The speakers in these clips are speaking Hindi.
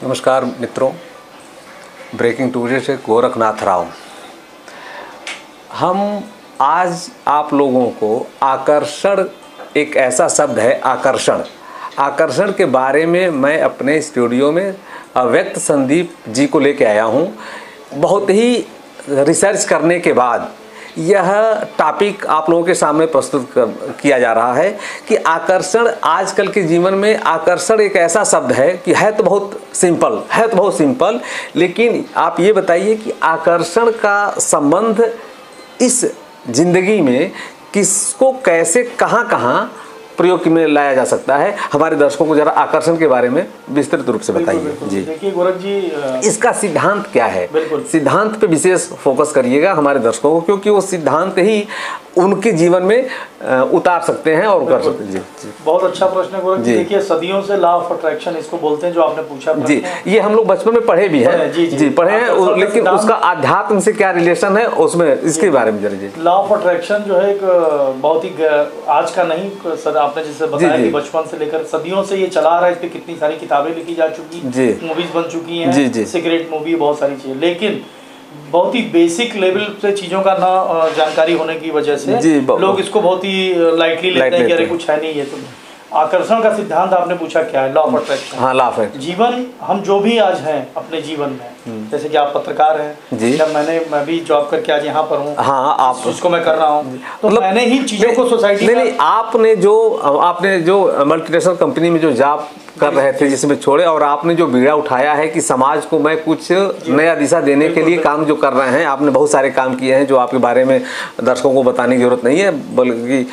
नमस्कार मित्रों, ब्रेकिंग ट्यूजडे से गोरखनाथ राव। हम आज आप लोगों को आकर्षण, एक ऐसा शब्द है आकर्षण के बारे में मैं अपने स्टूडियो में अव्यक्त संदीप जी को लेके आया हूँ। बहुत ही रिसर्च करने के बाद यह टॉपिक आप लोगों के सामने प्रस्तुत किया जा रहा है कि आकर्षण, आजकल के जीवन में आकर्षण एक ऐसा शब्द है कि है तो बहुत सिंपल, लेकिन आप ये बताइए कि आकर्षण का संबंध इस जिंदगी में किसको कैसे कहाँ प्रयोग में लाया जा सकता है। हमारे दर्शकों को जरा आकर्षण के बारे में विस्तृत रूप से बताइए। जी देखिए गोरख जी, इसका सिद्धांत क्या है? सिद्धांत पे विशेष फोकस करिएगा हमारे दर्शकों को, क्योंकि वो सिद्धांत ही उनके जीवन में उतार सकते हैं और कर सकते हैं। जी बहुत अच्छा प्रश्न है गोरख जी। देखिए सदियों से लॉ ऑफ अट्रैक्शन इसको बोलते हैं, जो आपने पूछा जी, ये हम लोग बचपन में पढ़े भी हैं। जी पढ़े हैं, लेकिन उसका आध्यात्म से क्या रिलेशन है उसमें, इसके बारे में जरा। लॉ ऑफ अट्रैक्शन जो है एक बहुत ही आज का नहीं, आपने जैसे बताया कि बचपन से लेकर सदियों से ये चला रहा है। इस पे कितनी सारी किताबें लिखी जा चुकी, मूवीज बन चुकी हैं, सीक्रेट मूवी, बहुत सारी चीजें, लेकिन बहुत ही बेसिक लेवल से चीजों का ना जानकारी होने की वजह से लोग इसको बहुत ही लाइटली लेते हैं कि अरे कुछ है नहीं ये। तो आकर्षण का सिद्धांत आपने पूछा क्या है? Law of attraction. हाँ, लॉ ऑफ अट्रैक्शन। जीवन, हम जो भी आज हैं अपने जीवन में, जैसे कि आप पत्रकार हैं जी, मैं भी जॉब करके आज यहाँ पर हूँ। हाँ, आप इसको मैं कर रहा हूँ, तो मतलब मैंने ही चीजों को सोसाइटी नहीं, आपने जो मल्टीनेशनल कंपनी में जो जॉब कर रहे थे जिसमें छोड़े, और आपने जो बीड़ा उठाया है कि समाज को मैं कुछ नया दिशा देने के लिए काम जो कर रहे हैं, आपने बहुत सारे काम किए हैं जो आपके बारे में दर्शकों को बताने की जरूरत नहीं है, बल्कि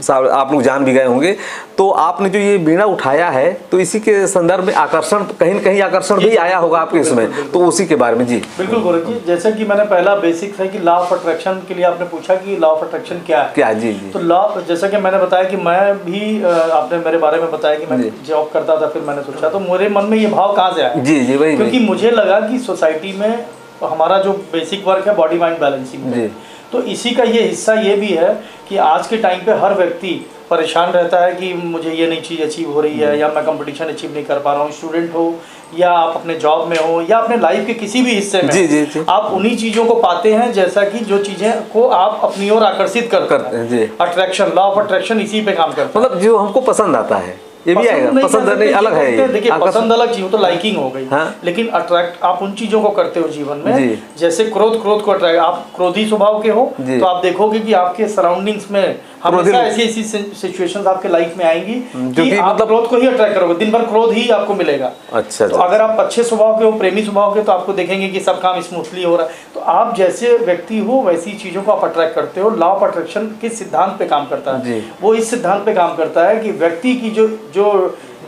आप लोग जान भी गए होंगे। तो आपने जो ये बीड़ा उठाया है, तो इसी के संदर्भ में आकर्षण, कहीं न कहीं आकर्षण भी आया होगा आपके इसमें, तो उसी के बारे में। जी बिल्कुल गोरख जी, जैसे कि मैंने पहला बेसिक है कि लॉ ऑफ अट्रैक्शन के लिए आपने पूछा कि लॉ ऑफ अट्रैक्शन क्या है। जी, तो लॉ, जैसा कि मैंने बताया कि मैं भी, आपने मेरे बारे में बताया कि मैं जॉब करता था, फिर मैंने सोचा, तो मेरे मन में ये भाव कहाँ से आया? जी वही, क्योंकि मुझे लगा कि सोसाइटी में हमारा जो बेसिक वर्क है बॉडी माइंड बैलेंसिंग, तो इसी का ये हिस्सा ये भी है कि आज के टाइम पे हर व्यक्ति परेशान रहता है कि मुझे ये नई चीज़ अचीव हो रही है, या मैं कंपटीशन अचीव नहीं कर पा रहा हूँ। स्टूडेंट हो, या आप अपने जॉब में हो, या अपने लाइफ के किसी भी हिस्से में, जी, आप उन्हीं चीज़ों को पाते हैं, जैसा कि जो चीज़ें को आप अपनी ओर आकर्षित करते हैं। अट्रैक्शन, लॉ ऑफ अट्रैक्शन इसी पे काम करता है, मतलब जो हमको पसंद आता है ये भी आएगा। पसंद नहीं, अलग है। देखिए पसंद अलग चीज, तो लाइकिंग हो गई। हाँ? लेकिन अट्रैक्ट आप उन चीजों को करते हो जीवन में, जैसे क्रोध को अट्रैक्ट, आप क्रोधी स्वभाव के हो तो आप देखोगे कि आपके सराउंडिंग्स में हमेशा ऐसी सिचुएशंस आपके लाइफ में आएंगी कि आप मतलब क्रोध को ही अट्रैक्ट करोगे, दिन भर क्रोध ही आपको मिलेगा। अच्छा, तो अगर आप अच्छे स्वभाव के हो, प्रेमी स्वभाव के, तो आपको देखेंगे कि सब काम स्मूथली हो रहा है। तो आप जैसे व्यक्ति हो वैसी चीजों को आप अट्रैक्ट करते हो। लॉ ऑफ अट्रैक्शन किस सिद्धांत पे काम करता है? वो इस सिद्धांत पे काम करता है कि व्यक्ति की जो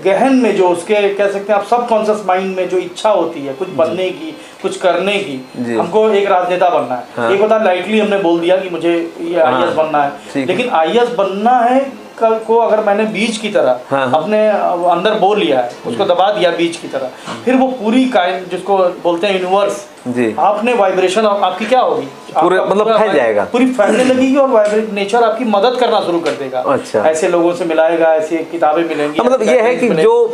गहन में, जो उसके कह सकते हैं आप सबकॉन्शियस माइंड में जो इच्छा होती है कुछ बनने की, कुछ करने की, हमको एक राजनेता बनना है। हाँ। एक होता है लाइटली हमने बोल दिया कि मुझे ये आईएएस बनना है, लेकिन आईएएस बनना है को अगर मैंने बीज की तरह अपने अंदर बो लिया है, उसको दबा दिया बीज की तरह, फिर वो पूरी कायन, जिसको बोलते हैं यूनिवर्स, आपने वाइब्रेशन आपकी क्या होगी, पूरे मतलब फैल जाएगा, पूरी फैलने लगेगी, और वाइब्रेट नेचर आपकी मदद करना शुरू कर देगा। अच्छा। ऐसे लोगों से मिलाएगा, ऐसी किताबें मिलेंगी। मतलब ये है कि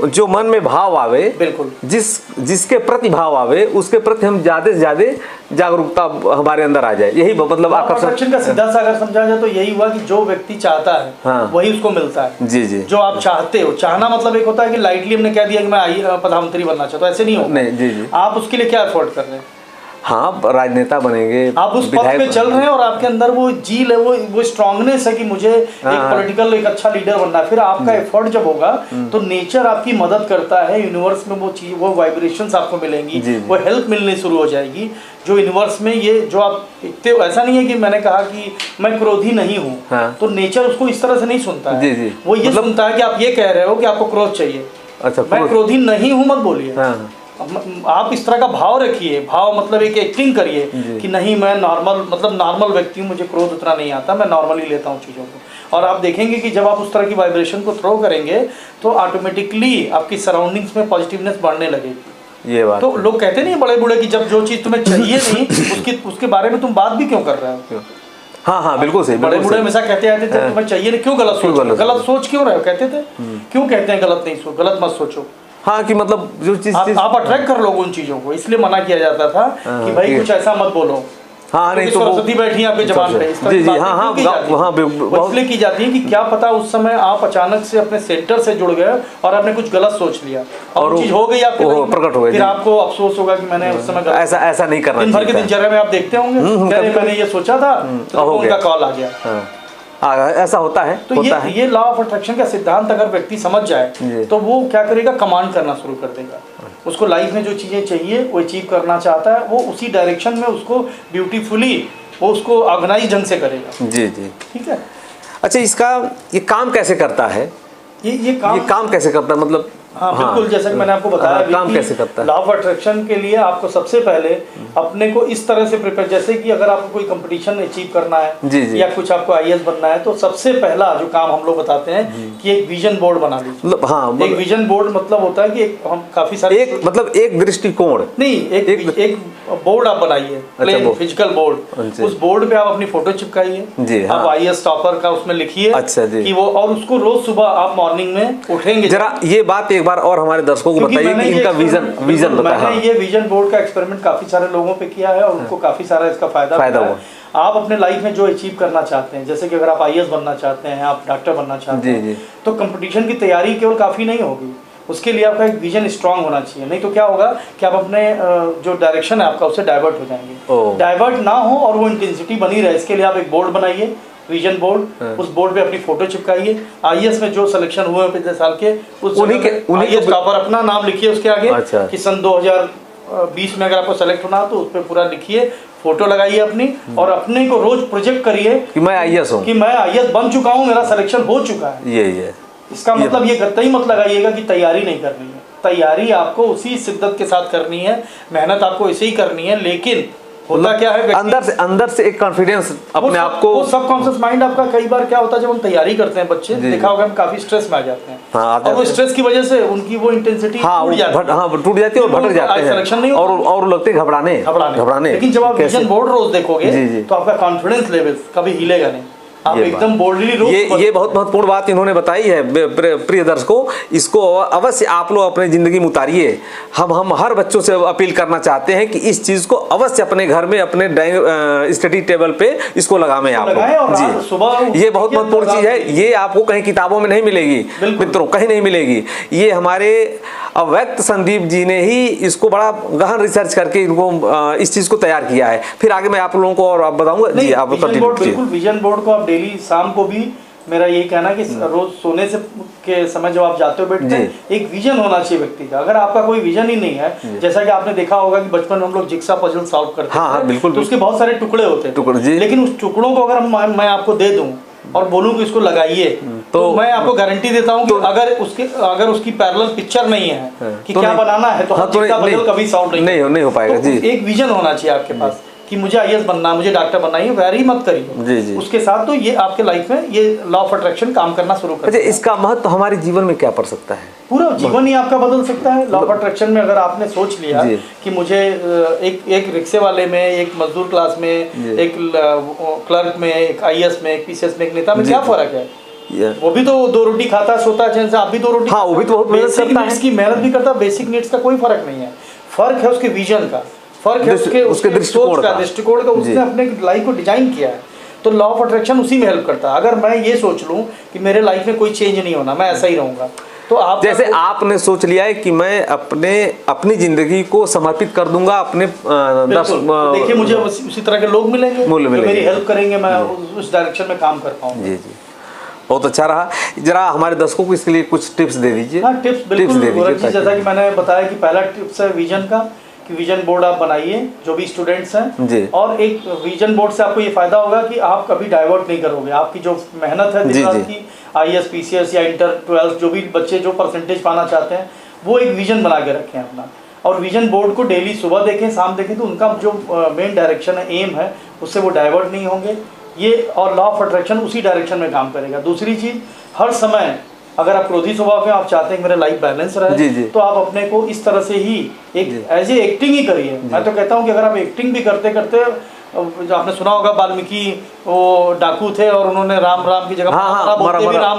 जो मन में भाव आवे, बिल्कुल जिसके प्रति भाव आवे, उसके प्रति हम ज्यादा से ज्यादा जागरूकता हमारे अंदर आ जाए। यही मतलब आकर्षण का सीधा सा अगर समझा जाए तो यही हुआ कि जो व्यक्ति चाहता है वही उसको मिलता है। जी जी, जो आप चाहते हो, चाहना मतलब एक होता है कि लाइटली हमने कह दिया कि मैं प्रधानमंत्री बनना चाहता हूँ, ऐसे नहीं होगा। जी जी, आप उसके लिए क्या एफर्ट कर रहे हैं? हाँ, राजनेता बनेंगे, आप उस पद पे चल रहे हैं और आपके अंदर वो जील है, वो स्ट्रांगनेस है कि मुझे एक पॉलिटिकल, एक अच्छा लीडर बनना है। फिर आपका एफर्ट जब होगा तो नेचर आपकी मदद करता है, यूनिवर्स में वो चीज, वो वाइब्रेशंस आपको मिलेंगी, वो हेल्प मिलनी शुरू हो जाएगी। जो यूनिवर्स में ये जो आप देखते हो, ऐसा नहीं है कि मैंने कहा कि मैं क्रोधी नहीं हूँ, तो नेचर उसको इस तरह से नहीं सुनता है। वो ये सुनता है कि आप ये कह रहे हो कि आपको क्रोध चाहिए। अच्छा, मैं क्रोधी नहीं हूँ मत बोलिए, आप इस तरह का भाव रखिए। भाव मतलब एक एक्टिंग करिए कि नहीं, मैं नॉर्मल व्यक्ति हूँ, मुझे क्रोध उतना नहीं आता, मैं नॉर्मली लेता हूँ चीज़ों को। और आप देखेंगे कि जब आप उस तरह की वाइब्रेशन को थ्रो करेंगे तो ऑटोमेटिकली आपकी सराउंडिंग्स में पॉजिटिवनेस बढ़ने लगेगी। ये बात तो लोग कहते नहीं बड़े बूढ़े कि जब जो चीज़ तुम्हें चाहिए नहीं उसके बारे में तुम बात भी क्यों कर रहे हो? हाँ हाँ बिल्कुल सही। बड़े बूढ़े हमेशा कहते आते थे तुम्हें चाहिए नहीं, क्यों गलत सोच, गलत सोच क्यों रहे हो, कहते थे क्यों कहते हैं गलत नहीं सोच, गलत मत सोचो। हाँ कि मतलब जो चीज आप अट्रैक्ट कर लोगे उन चीजों को, इसलिए मना किया जाता था कि भाई कुछ ऐसा मत बोलो। हाँ नहीं तो सरस्वती बैठी है आपके जबान पे, इस जी जी हाँ हाँ इसलिए की जाती है कि क्या पता उस समय आप अचानक से अपने सेंटर से जुड़ गए और आपने कुछ गलत सोच लिया और चीज हो गई आपके, प्रकट हो गई, फिर आपको अफसोस होगा कि मैंने उस समय ऐसा नहीं करना। दिन भर के दिनचर्या में आप देखते होंगे मैंने ये सोचा था तो उनका कॉल आ गया, ऐसा होता है। तो ये लॉ ऑफ अट्रैक्शन का सिद्धांत अगर व्यक्ति समझ जाए तो वो क्या करेगा, कमांड करना शुरू कर देगा। उसको लाइफ में जो चीजें चाहिए वो अचीव करना चाहता है, वो उसी डायरेक्शन में उसको ब्यूटीफुली वो उसको ऑर्गेनाइज ढंग से करेगा। जी जी ठीक है। अच्छा, इसका ये काम कैसे करता है? ये काम कैसे करता है मतलब? हाँ बिल्कुल, जैसा कि मैंने आपको बताया काम कैसे करता है। लॉ ऑफ अट्रैक्शन के लिए आपको सबसे पहले अपने को इस तरह से प्रिपेयर, जैसे कि अगर आपको कोई कंपटीशन अचीव करना है जी जी। या कुछ आपको आईएएस बनना है, तो सबसे पहला जो काम हम लोग बताते हैं कि एक विजन बोर्ड बना लीजिए। हाँ, एक विजन बोर्ड मतलब होता है कि हम काफी सारे एक दृष्टिकोण नहीं, एक बोर्ड आप बनाइए, प्लेन फिजिकल बोर्ड। उस बोर्ड पे आप अपनी फोटो चिपकाइए, आप आईएएस टॉपर का उसमें लिखिए कि वो, और उसको रोज सुबह आप मॉर्निंग में उठेंगे। जरा ये बात एक बार और हमारे दर्शकों को बताइए कि इनका विजन मैंने ये विजन बोर्ड का एक्सपेरिमेंट काफी सारे लोगों पे किया है और उनको काफी सारा इसका फायदा हुआ। आप अपने लाइफ में जो अचीव करना चाहते हैं, जैसे कि अगर आप आईएएस बनना चाहते हैं, आप डॉक्टर बनना चाहते हैं, तो कंपटीशन की तैयारी केवल काफी नहीं होगी, उसके लिए आपका एक विजन स्ट्रांग होना चाहिए। नहीं तो क्या होगा कि आप अपने जो डायरेक्शन है आपका उससे डाइवर्ट हो जाएंगे। डाइवर्ट ना हो और वो इंटेंसिटी बनी रहे, इसके लिए आप एक बोर्ड बनाइए, विजन बोर्ड। उस बोर्ड पे अपनी फोटो चिपकाइए। आईएएस में जो सिलेक्शन हुए हैं पिछले साल के, उस आईएएस टॉपर अपना नाम लिखिए उसके आगे। अच्छा। कि सन 2020 में अगर आपको सेलेक्ट होना तो उस पर पूरा लिखिए, फोटो लगाइए अपनी, और अपने को रोज प्रोजेक्ट करिए कि मैं आईएएस हूँ, कि मैं आईएएस बन चुका हूँ, मेरा सिलेक्शन हो चुका है। ये इसका मतलब ये कतई मत लगाइएगा कि तैयारी नहीं करनी है। तैयारी आपको उसी शिद्दत के साथ करनी है, मेहनत आपको ऐसे ही करनी है, लेकिन होता क्या है अंदर से एक कॉन्फिडेंस अपने आप को, वो सबकॉन्शियस माइंड आपका कई बार क्या होता है जब हम तैयारी करते हैं, बच्चे देखा होगा हम काफी स्ट्रेस में आ जाते हैं। हाँ, और वो स्ट्रेस की वजह से उनकी वो इंटेंसिटी टूट जाती है और भटक जाते हैं, सिलेक्शन नहीं और लगते हैं घबराने। लेकिन जब आप विजन बोर्ड रोज देखोगे तो आपका कॉन्फिडेंस लेवल कभी हिलेगा नहीं, आप एकदम बोल्डली। ये बहुत महत्वपूर्ण बात इन्होंने बताई है प्रिय दर्शकों, इसको अवश्य आप लोग अपने जिंदगी में उतारिए। हम हर बच्चों से अपील करना चाहते हैं कि इस चीज को अवश्य अपने घर में, अपने स्टडी टेबल पे इसको लगाएं आप लोग जी। सुबह ये बहुत महत्वपूर्ण चीज है, ये आपको कहीं किताबों में नहीं मिलेगी मित्रों, कहीं नहीं मिलेगी। ये हमारे अव्यक्त संदीप जी ने ही इसको बड़ा गहन रिसर्च करके इनको इस चीज को तैयार किया है। फिर आगे मैं आप लोगों को और बताऊंगा जी। आप बिल्कुल विजन बोर्ड को आप डेली शाम को भी, मेरा यही कहना है कि रोज सोने से के समय जब आप जाते हो बैठते हैं, एक विजन होना चाहिए व्यक्ति का। अगर आपका कोई विजन ही नहीं है, जैसा कि आपने देखा होगा कि बचपन में हम लोग जिक्सा पजल सॉल्व करते थे, बिल्कुल, तो उसके बहुत सारे टुकड़े होते हैं, लेकिन उस टुकड़ों को अगर मैं आपको दे दूं और बोलूं कि इसको लगाइए, तो मैं आपको गारंटी देता हूं कि अगर उसकी पैरेलल पिक्चर नहीं है कि क्या बनाना है, तो जिक्सा पजल कभी सॉल्व नहीं हो पाएगा जी। एक विजन होना चाहिए आपके पास कि मुझे आईएएस बनना, मुझे डॉक्टर बनना, ये वैरी मत करिए उसके साथ, तो ये आपके लाइफ में ये लॉ ऑफ अट्रैक्शन काम करना शुरू कर। अच्छा, इसका महत्व हमारे जीवन में क्या पड़ सकता है? पूरा जीवन ही आपका बदल सकता है। लॉ ऑफ अट्रैक्शन में अगर आपने सोच लिया कि मुझे एक रिक्शे वाले में, एक मजदूर क्लास में, एक क्लर्क में, एक आईएएस में, एक पीसीएस में, एक नेता में क्या फर्क है? वो भी तो 2 रोटी खाता है, सोता है चैन से, आप भी 2 रोटी। हाँ, वो भी तो बेसिक नीड्स की मेहनत भी करता है, बेसिक नीड्स का कोई फर्क नहीं है। फर्क है उसके विजन का, फर्क है उसके दृष्टिकोण का, उसने अपने लाइफ को डिजाइन किया है। तो लॉ ऑफ अट्रैक्शन उसी में हेल्प करता है। अगर मैं ये सोच लूं कि मेरे लाइफ में कोई चेंज नहीं होना, मैं ऐसा ही रहूंगा, तो आप जैसे आपने सोच लिया है कि मैं अपनी जिंदगी को समर्पित कर दूंगा अपने देखिए मुझे उसी तरह के लोग मिलेंगे जो मेरी हेल्प करेंगे, मैं उस डायरेक्शन में काम कर पाऊंगा। जी जी, बहुत अच्छा रहा। जरा हमारे दर्शकों को इसके लिए कुछ टिप्स दे दीजिए। हाँ, टिप्स बिल्कुल। जैसा कि मैंने बताया कि पहला टिप्स है विजन का, कि विजन बोर्ड आप बनाइए जो भी स्टूडेंट्स हैं, और एक विजन बोर्ड से आपको ये फायदा होगा कि आप कभी डाइवर्ट नहीं करोगे। आपकी जो मेहनत है दिन रात की, आईएएस पीसीएस या इंटर 12 जो भी बच्चे जो परसेंटेज पाना चाहते हैं, वो एक विजन बना के रखें अपना, और विजन बोर्ड को डेली सुबह देखें, शाम देखें, तो उनका जो मेन डायरेक्शन है, एम है, उससे वो डाइवर्ट नहीं होंगे ये, और लॉ ऑफ अट्रैक्शन उसी डायरेक्शन में काम करेगा। दूसरी चीज, हर समय अगर आप क्रोधी स्वभाव में आप चाहते हैं कि मेरा लाइफ बैलेंस रहे, तो आप अपने को इस तरह से ही एक एज ए एक्टिंग ही करिए। मैं तो कहता हूं कि अगर आप एक्टिंग भी करते करते जो आपने सुना होगा वाल्मीकि वो डाकू थे और उन्होंने राम राम की जगह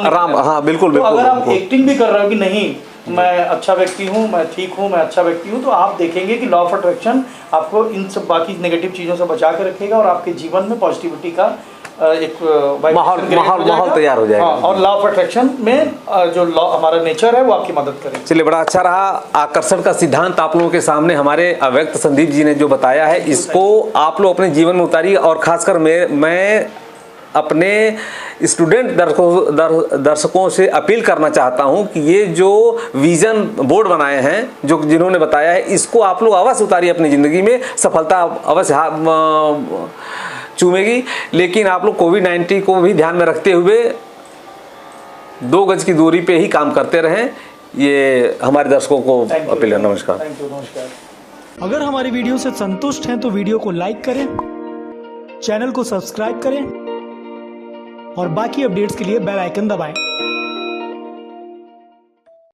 राम, हाँ बिल्कुल। तो अगर आप एक्टिंग भी कर रहे हो कि नहीं मैं अच्छा व्यक्ति हूँ, मैं ठीक हूँ, मैं अच्छा व्यक्ति हूँ, तो आप देखेंगे कि लॉ ऑफ अट्रैक्शन आपको इन सब बाकी नेगेटिव चीज़ों से बचा के रखेगा और आपके जीवन में पॉजिटिविटी का एक माहौल तैयार हो जाएगा। और लॉ ऑफ अट्रैक्शन में जो लॉ हमारा नेचर है वो आपकी मदद करेगा। चलिए, बड़ा अच्छा रहा। आकर्षण का सिद्धांत आप लोगों के सामने हमारे अव्यक्त संदीप जी ने जो बताया है, इसको आप लोग अपने जीवन में उतारिए। और खासकर मैं अपने स्टूडेंट दर्शकों से अपील करना चाहता हूं कि ये जो विजन बोर्ड बनाए हैं, जो जिन्होंने बताया है, इसको आप लोग अवश्य उतारिए अपनी ज़िंदगी में। सफलता अवश्य चूमेगी। लेकिन आप लोग कोविड-19 को भी ध्यान में रखते हुए 2 गज की दूरी पे ही काम करते रहें, ये हमारे दर्शकों को अपील है। नमस्कार। अगर हमारी वीडियो से संतुष्ट हैं तो वीडियो को लाइक करें, चैनल को सब्सक्राइब करें और बाकी अपडेट्स के लिए बेल आइकन दबाएं।